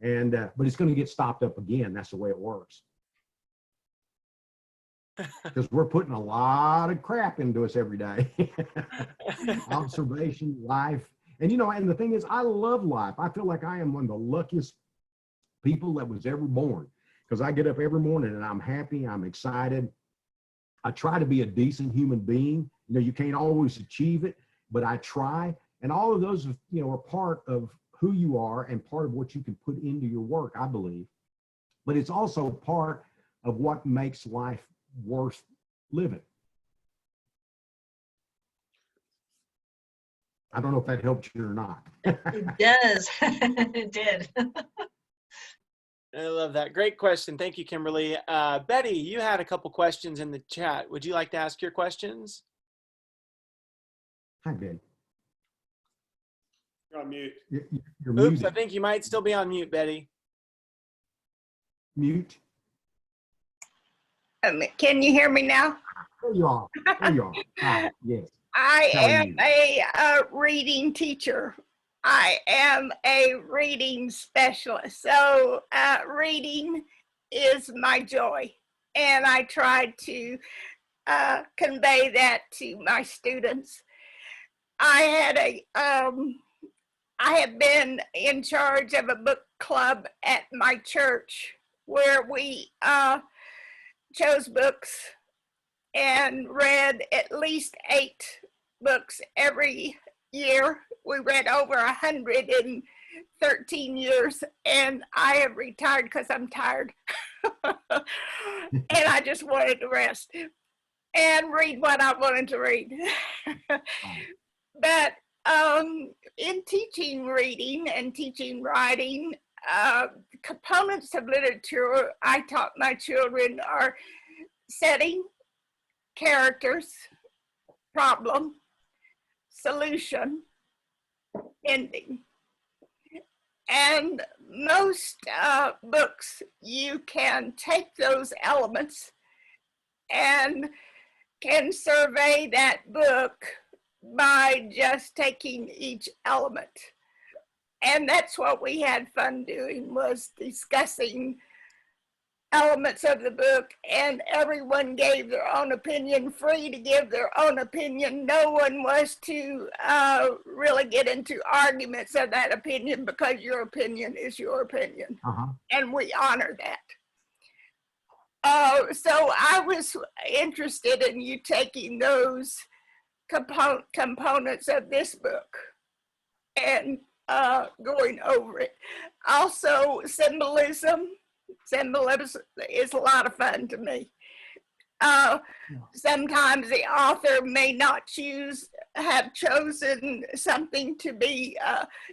And but it's going to get stopped up again. That's the way it works. Because we're putting a lot of crap into us every day. Observation, life. And and the thing is, I love life. I feel like I am one of the luckiest people that was ever born, because I get up every morning and I'm happy, I'm excited. I try to be a decent human being. You can't always achieve it, but I try. And all of those, are part of who you are and part of what you can put into your work, I believe. But it's also part of what makes life worth living. I don't know if that helped you or not. It does. It did. I love that. Great question. Thank you, Kimberly. Betty, you had a couple questions in the chat. Would you like to ask your questions? Hi, Ben. You're on mute. You're Oops, muted. I think you might still be on mute, Betty. Mute. Can you hear me now? There you are. There you are. Hi, yes. I How are am you? a reading teacher. I am a reading specialist. So reading is my joy. And I try to convey that to my students. I have been in charge of a book club at my church where we chose books and read at least 8 books every year. We read over 113 years, and I have retired because I'm tired. And I just wanted to rest and read what I wanted to read. But in teaching reading and teaching writing, components of literature I taught my children are setting, characters, problem, solution ending. And most books, you can take those elements and can survey that book by just taking each element. And that's what we had fun doing, was discussing elements of the book, and everyone gave their own opinion, free to give their own opinion. No one was to really get into arguments of that opinion, because your opinion is your opinion. And we honor that. So I was interested in you taking those components of this book and going over it. Also, symbolism is a lot of fun to me. Sometimes the author may not have chosen something to be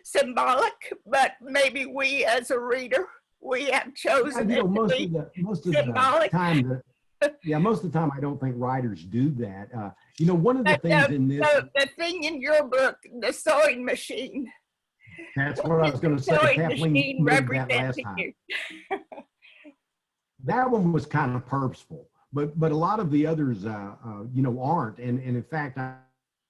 symbolic, but maybe we as a reader, we have chosen it most to be most of symbolic. the time, most of the time I don't think writers do that. One of the things in this, the thing in your book, the sewing machine. That's what I was going to say. Kathleen mentioned that last time. That one was kind of purposeful, but a lot of the others, aren't. And in fact,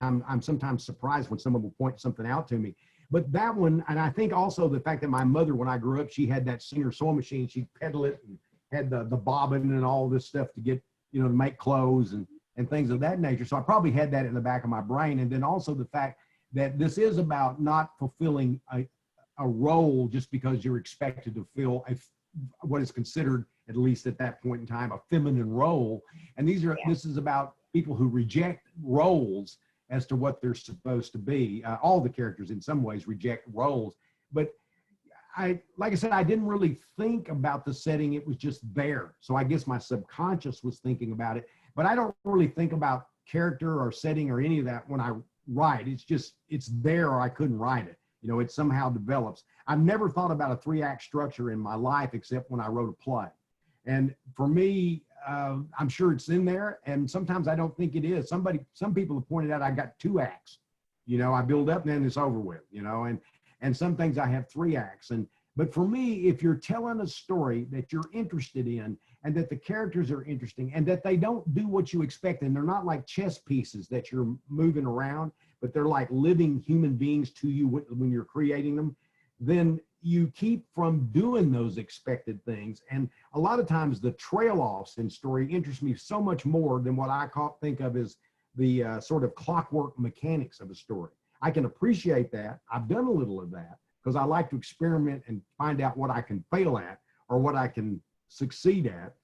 I'm sometimes surprised when someone will point something out to me. But that one, and I think also the fact that my mother, when I grew up, she had that Singer sewing machine. She'd pedal it and had the bobbin and all this stuff to get, to make clothes and things of that nature. So I probably had that in the back of my brain. And then also the fact that this is about not fulfilling a role just because you're expected to fill what is considered, at least at that point in time, a feminine role. And this is about people who reject roles as to what they're supposed to be. All the characters in some ways reject roles, but like I said, I didn't really think about the setting. It was just there. So I guess my subconscious was thinking about it, but I don't really think about character or setting or any of that when I write. It's there, or I couldn't write it. It somehow develops. I've never thought about a 3-act structure in my life except when I wrote a play. And for me, I'm sure it's in there, and sometimes I don't think it is. Some people have pointed out I got 2 acts. I build up and then it's over with, and some things I have 3 acts. But for me, if you're telling a story that you're interested in, and that the characters are interesting, and that they don't do what you expect, and they're not like chess pieces that you're moving around, but they're like living human beings to you when you're creating them, then you keep from doing those expected things. And a lot of times the trail offs in story interest me so much more than what I think of as the sort of clockwork mechanics of a story. I can appreciate that. I've done a little of that because I like to experiment and find out what I can fail at or what I can succeed at.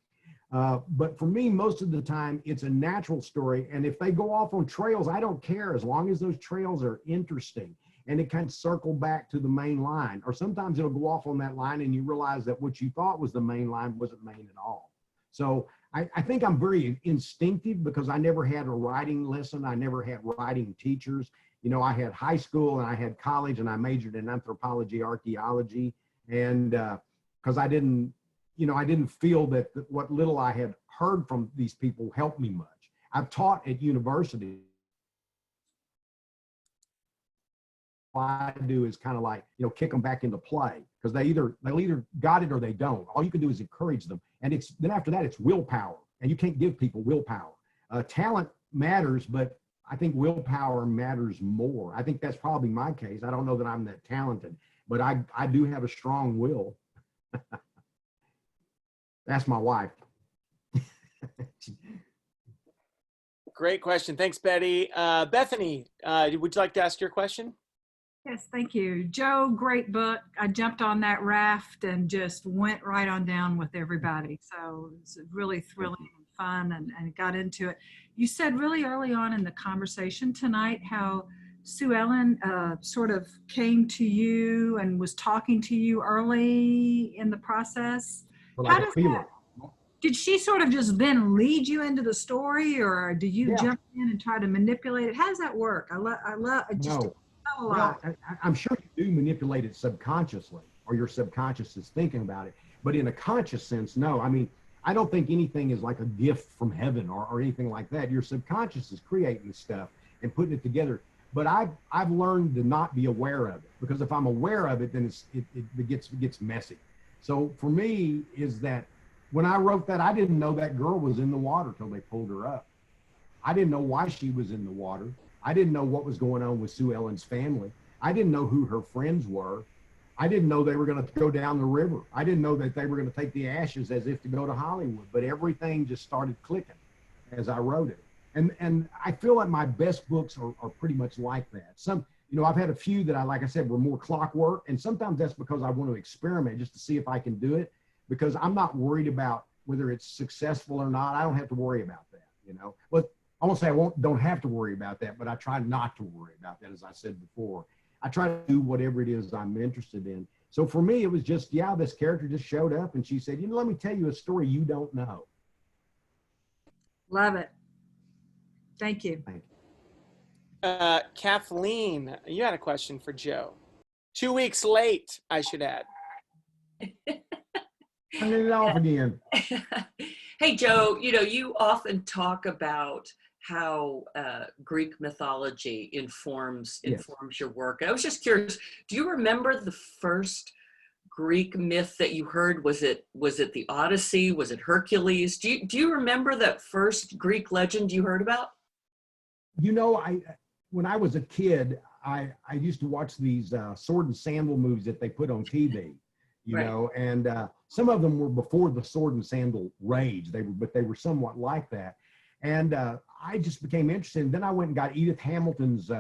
But for me, most of the time, it's a natural story. And if they go off on trails, I don't care, as long as those trails are interesting and it kind of circle back to the main line. Or sometimes it'll go off on that line and you realize that what you thought was the main line wasn't main at all. So I think I'm very instinctive because I never had a writing lesson. I never had writing teachers. I had high school and I had college, and I majored in anthropology, archaeology. And because I didn't feel that what little I had heard from these people helped me much. I've taught at university. What I do is kind of like, kick them back into play, because they'll either got it or they don't. All you can do is encourage them. And then after that, it's willpower. And you can't give people willpower. Talent matters, but I think willpower matters more. I think that's probably my case. I don't know that I'm that talented, but I do have a strong will. That's my wife. Great question. Thanks, Betty. Bethany, would you like to ask your question? Yes, thank you. Joe, great book. I jumped on that raft and just went right on down with everybody. So it's really thrilling and fun, and got into it. You said really early on in the conversation tonight how Sue Ellen sort of came to you and was talking to you early in the process. Well, How does that, did she sort of just then lead you into the story, or do you jump in and try to manipulate it? How does that work? I love just no. Well, I'm sure you do manipulate it subconsciously, or your subconscious is thinking about it. But in a conscious sense, no. I mean, I don't think anything is like a gift from heaven or anything like that. Your subconscious is creating this stuff and putting it together. but I've learned to not be aware of it, because if I'm aware of it, then it gets messy. So for me is that when I wrote that, I didn't know that girl was in the water till they pulled her up. I didn't know why she was in the water. I didn't know what was going on with Sue Ellen's family. I didn't know who her friends were. I didn't know they were going to go down the river. I didn't know that they were going to take the ashes as if to go to Hollywood, but everything just started clicking as I wrote it. And I feel like my best books are pretty much like that. Some, you know, I've had a few that like I said, were more clockwork. And sometimes that's because I want to experiment just to see if I can do it, because I'm not worried about whether it's successful or not. I don't have to worry about that, you know. But I won't say don't have to worry about that, but I try not to worry about that, as I said before. I try to do whatever it is I'm interested in. So for me, it was just, yeah, this character just showed up and she said, you know, let me tell you a story you don't know. Love it. Thank you. Thank you. Kathleen, you had a question for Joe. 2 weeks late, I should add. Turn it off again. Hey, Joe, you know, you often talk about how Greek mythology informs your work. I was just curious, do you remember the first Greek myth that you heard? Was it the Odyssey? Was it Hercules? Do you remember that first Greek legend you heard about? You know, when I was a kid, I used to watch these sword and sandal movies that they put on TV, you know, and some of them were before the sword and sandal rage. But they were somewhat like that. And I just became interested. And then I went and got Edith Hamilton's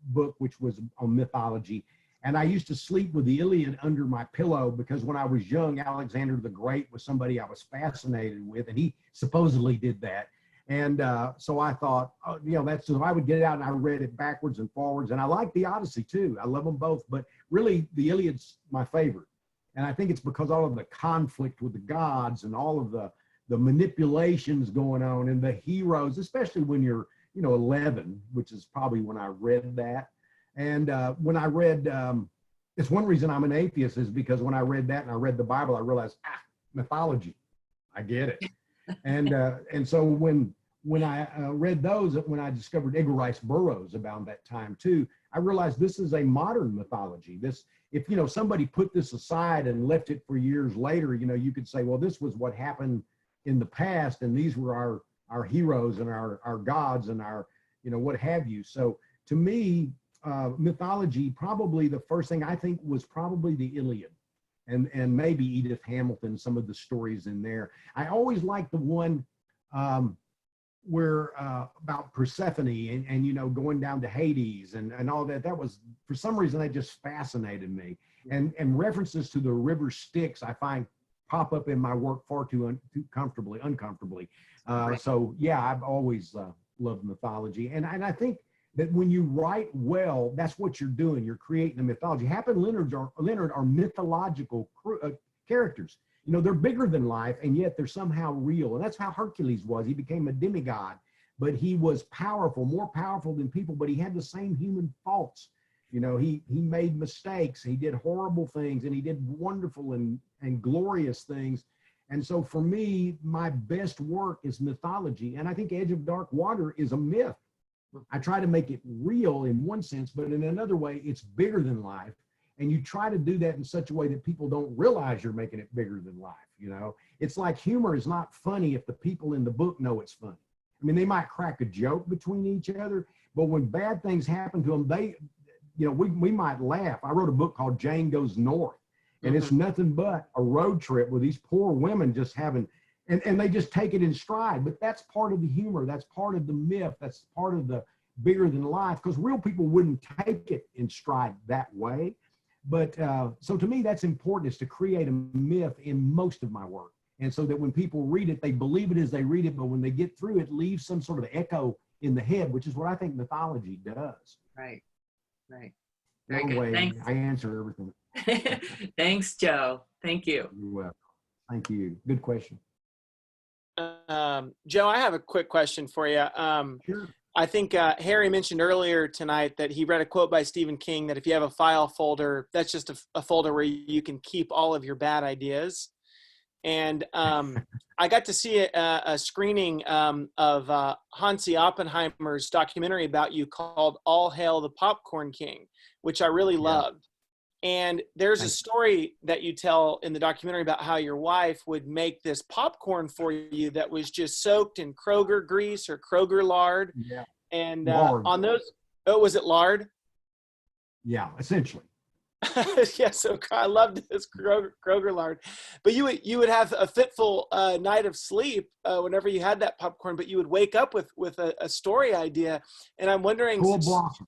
book, which was on mythology. And I used to sleep with the Iliad under my pillow because when I was young, Alexander the Great was somebody I was fascinated with, and he supposedly did that. And so I thought, oh, you know, so I would get it out and I read it backwards and forwards. And I like the Odyssey too. I love them both, but really the Iliad's my favorite. And I think it's because all of the conflict with the gods and all of the manipulations going on and the heroes, especially when you're, you know, 11, which is probably when I read that. And when I read, it's one reason I'm an atheist is because when I read that and I read the Bible, I realized, mythology, I get it. And so when I read those, when I discovered Edgar Rice Burroughs about that time too, I realized this is a modern mythology. This, if, you know, somebody put this aside and left it for years later, you know, you could say, well, this was what happened in the past, and these were our heroes and our gods and our, you know, what have you. So to me, mythology, probably the first thing I think was probably the Iliad. And maybe Edith Hamilton, some of the stories in there. I always liked the one where about Persephone and you know, going down to Hades and all that. That was, for some reason, that just fascinated me. And references to the river Styx, I find pop up in my work far too uncomfortably. So yeah, I've always loved mythology. And I think that when you write well, that's what you're doing. You're creating a mythology. Hap and Leonard are mythological characters. You know, they're bigger than life, and yet they're somehow real. And that's how Hercules was. He became a demigod, but he was powerful, more powerful than people, but he had the same human faults. You know, he made mistakes. He did horrible things, and he did wonderful and glorious things. And so for me, my best work is mythology. And I think Edge of Dark Water is a myth. I try to make it real in one sense, but in another way, it's bigger than life. And you try to do that in such a way that people don't realize you're making it bigger than life. You know, it's like humor is not funny if the people in the book know it's funny. I mean, they might crack a joke between each other, but when bad things happen to them, you know, we might laugh. I wrote a book called Jane Goes North, and it's nothing but a road trip with these poor women just having, and they just take it in stride. But that's part of the humor. That's part of the myth. That's part of the bigger than life, because real people wouldn't take it in stride that way. But so to me, that's important, is to create a myth in most of my work. And so that when people read it, they believe it as they read it, but when they get through it, leaves some sort of echo in the head, which is what I think mythology does. Right. Right. Very good. Way, thanks. I answer everything. Thanks, Joe. Thank you. You're welcome. Thank you. Good question. Joe, I have a quick question for you. Sure. I think Harry mentioned earlier tonight that he read a quote by Stephen King that if you have a file folder, that's just a folder where you can keep all of your bad ideas. And I got to see a screening of Hansi Oppenheimer's documentary about you called All Hail the Popcorn King, which I really loved. And there's a story that you tell in the documentary about how your wife would make this popcorn for you that was just soaked in Kroger grease or Kroger lard. Yeah. And Lard. on those, oh, was it lard? Yeah, essentially. Yeah, so I loved this Kroger lard. But you would have a fitful night of sleep whenever you had that popcorn, but you would wake up with a story idea. And I'm wondering, Full blossom.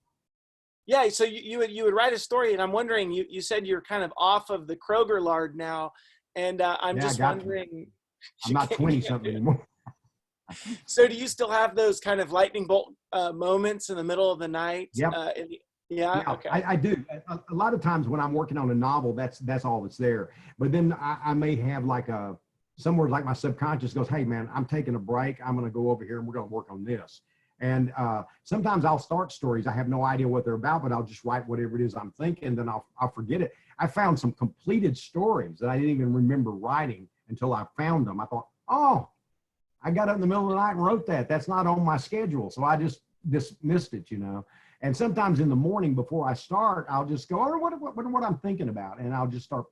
yeah, so you would write a story, and I'm wondering, you said you're kind of off of the Kroger lard now, and I'm just wondering. I'm not 20-something anymore. So do you still have those kind of lightning bolt moments in the middle of the night? Yep. Yeah. Yeah, Okay. I do. A lot of times when I'm working on a novel, that's all that's there. But then I may have like somewhere like my subconscious goes, hey man, I'm taking a break. I'm going to go over here and we're going to work on this. And sometimes I'll start stories. I have no idea what they're about, but I'll just write whatever it is I'm thinking, then I'll forget it. I found some completed stories that I didn't even remember writing until I found them. I thought, oh, I got up in the middle of the night and wrote that. That's not on my schedule. So I just dismissed it, And sometimes in the morning before I start, I'll just go, oh, what I'm thinking about. And I'll just start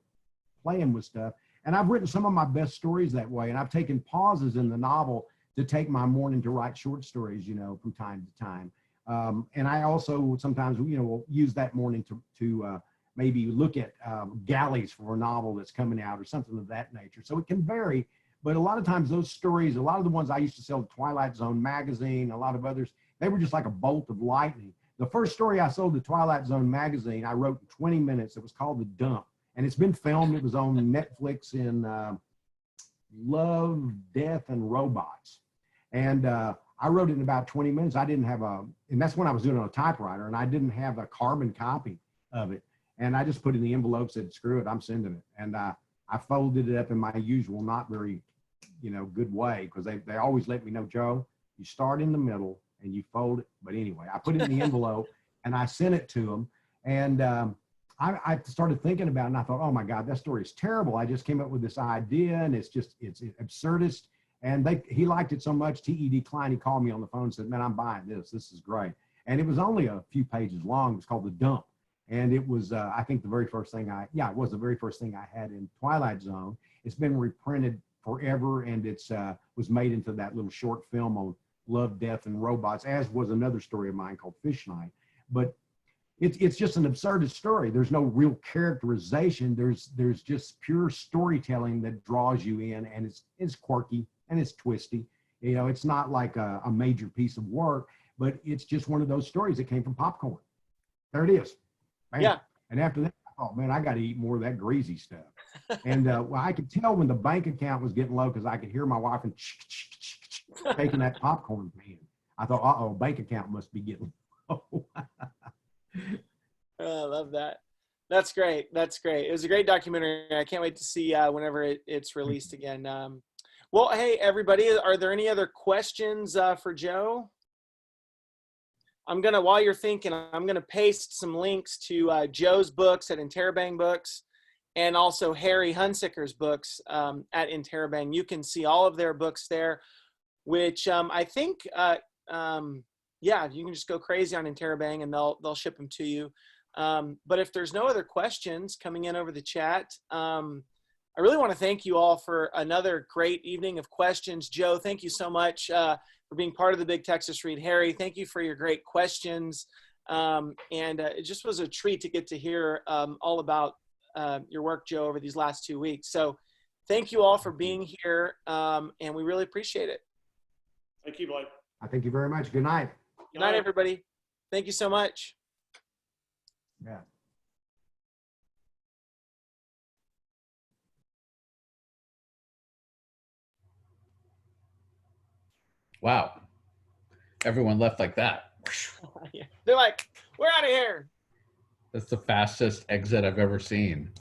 playing with stuff. And I've written some of my best stories that way. And I've taken pauses in the novel to take my morning to write short stories, from time to time. And I also sometimes, will use that morning to maybe look at galleys for a novel that's coming out or something of that nature. So it can vary. But a lot of times those stories, a lot of the ones I used to sell to Twilight Zone magazine, a lot of others, they were just like a bolt of lightning. The first story I sold to Twilight Zone magazine, I wrote in 20 minutes. It was called The Dump. And it's been filmed. It was on Netflix in Love, Death, and Robots. And I wrote it in about 20 minutes. I didn't have and that's when I was doing it on a typewriter, and I didn't have a carbon copy of it. And I just put it in the envelope, said, screw it, I'm sending it. And I folded it up in my usual, not very, good way, because they always let me know, Joe, you start in the middle and you fold it. But anyway, I put it in the envelope and I sent it to them. And I started thinking about it, and I thought, oh my God, that story is terrible. I just came up with this idea, and it's absurdist. And he liked it so much, T.E.D. Klein, he called me on the phone and said, man, I'm buying this. This is great. And it was only a few pages long. It was called The Dump. And it was, I think, the very first thing it was the very first thing I had in Twilight Zone. It's been reprinted forever, and it's was made into that little short film on Love, Death, and Robots, as was another story of mine called Fish Night. But it's just an absurdist story. There's no real characterization. There's just pure storytelling that draws you in, and it's quirky and it's twisty. It's not like a major piece of work, but it's just one of those stories that came from popcorn. There it is. Bam. Yeah. And after that, oh man, I got to eat more of that greasy stuff. And well, I could tell when the bank account was getting low, because I could hear my wife and taking that popcorn pan. I thought, uh-oh, bank account must be getting low. I love that. That's great. That's great. It was a great documentary. I can't wait to see whenever it's released again. Well, hey, everybody, are there any other questions for Joe? While you're thinking, I'm going to paste some links to Joe's books at Interrobang Books, and also Harry Hunsicker's books at Interrobang. You can see all of their books there, which I think, yeah, you can just go crazy on Interrobang and they'll ship them to you. But if there's no other questions coming in over the chat, I really want to thank you all for another great evening of questions. Joe, thank you so much for being part of the Big Texas Read. Harry, thank you for your great questions. And it just was a treat to get to hear all about your work, Joe, over these last 2 weeks. So thank you all for being here, and we really appreciate it. Thank you, Blake. I thank you very much. Good night. Good night, everybody. Thank you so much. Yeah. Wow. Everyone left like that. They're like, we're out of here. That's the fastest exit I've ever seen.